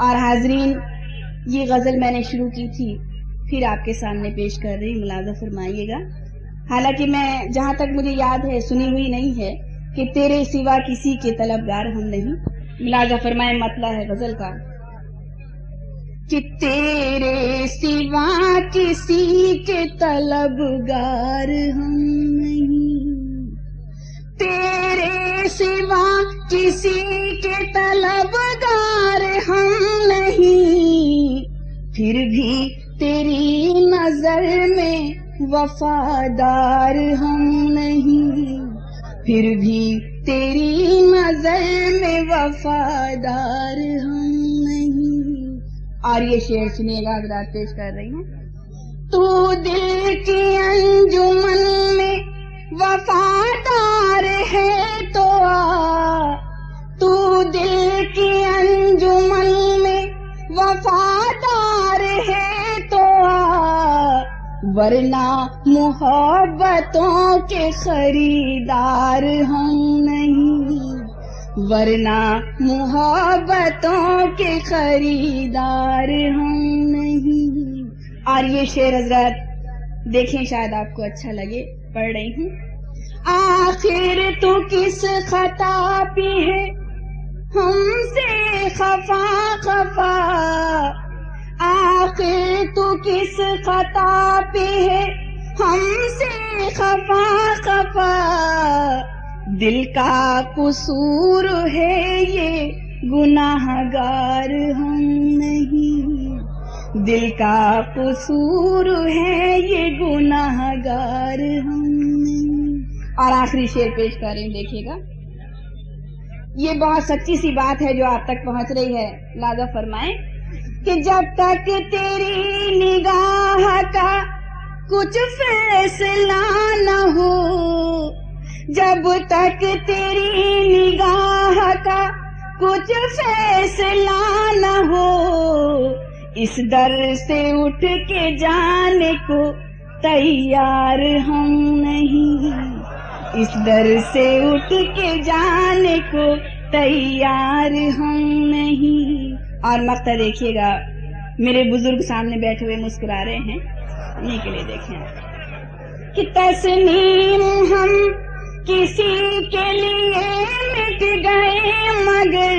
اور حاضرین، یہ غزل میں نے شروع کی تھی، پھر آپ کے سامنے پیش کر رہی، ملاحظہ فرمائیے گا۔ حالانکہ میں جہاں تک مجھے یاد ہے سنی ہوئی نہیں ہے کہ تیرے سوا کسی کے طلبگار ہم نہیں۔ ملاحظہ فرمائے مطلع ہے غزل کا کہ تیرے سوا کسی کے طلبگار ہم نہیں، تیرے سوا کسی کے طلبگار ہم نہیں، پھر بھی تیری نظر میں وفادار ہم نہیں، پھر بھی تیری نظر میں وفادار ہم نہیں۔ اور یہ شعر سنیے گا، حضرات پیش کر رہی ہوں۔ تو دل کی انجمن میں وفادار ہے تو آ، تو دل کی انجمن میں وفادار ہے تو آ، ورنہ محبتوں کے خریدار ہم نہیں، ورنہ محبتوں کے خریدار ہم نہیں۔ اور یہ شعر حضرات دیکھیں، شاید آپ کو اچھا لگے، پڑھ رہی ہوں۔ آخر تو کس خطا پہ ہے ہم سے خفا خفا، آخر تو کس خطا پہ ہے ہم سے خفا خفا، دل کا قصور ہے یہ گناہ گار ہم نہیں، دل کا قصور ہے یہ گناہ گار ہم نہیں۔ اور آخری شعر پیش کر رہے ہیں، دیکھیے گا، یہ بہت سچی سی بات ہے جو آپ تک پہنچ رہی ہے۔ لہذا فرمائیں کہ جب تک تیری نگاہ کا کچھ فیصلہ نہ ہو، جب تک تیری نگاہ کا کچھ فیصلہ نہ ہو، اس در سے اٹھ کے جانے کو تیار ہم نہیں، اس در سے اٹھ کے جانے کو تیار ہم نہیں۔ اور مقطع دیکھیے گا، میرے بزرگ سامنے بیٹھے ہوئے مسکرا رہے ہیں، انہیں کے لیے دیکھیں کہ تسنیم ہم کسی کے لیے مٹ گئے مگر،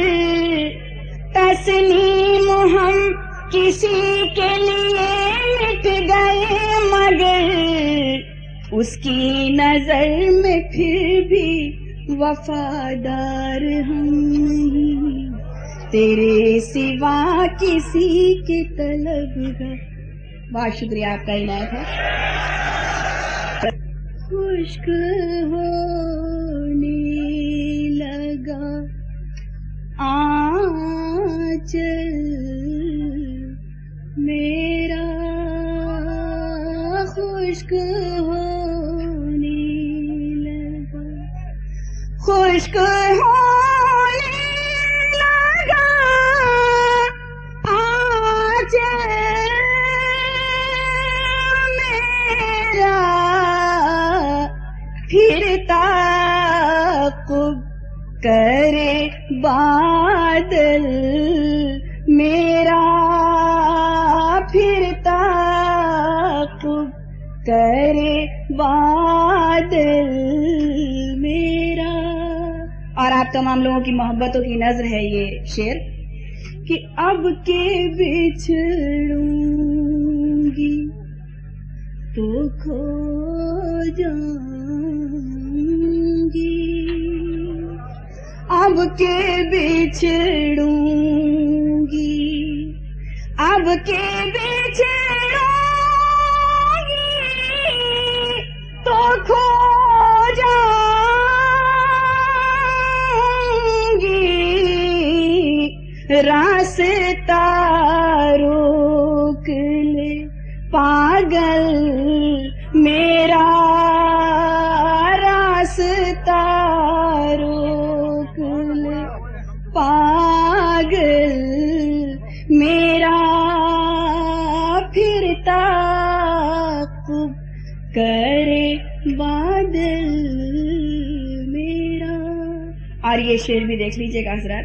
تسنیم ہم کسی کے لیے مٹ گئے مگر، اس کی نظر میں پھر بھی وفادار ہم نہیں، تیرے سوا کسی کے طلبگار۔ بہت شکریہ آپ کا عنایت ہے۔ خشک ہونے لگا آنچل میرا، خشک ہونے لگا، خشک ہونے لگا آنچل میرا، پھر تعاقب کرے بادل میرا، پھر تعاقب کرے بادل میرا۔ اور آپ تمام لوگوں کی محبتوں کی نظر ہے یہ شعر کہ اب کے بچھڑوں گی تو کھو جاؤں گی، اب کے بچھڑوں گی، اب کے بچھڑوں گی تو کھو جاؤں گی، راستہ روک لے پاگل میرا، راستہ روک لے پاگل میرا، پھر تعاقب کرے بادل میرا۔ اور یہ شعر بھی دیکھ لیجئے گا حضرات،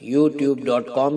youtube.com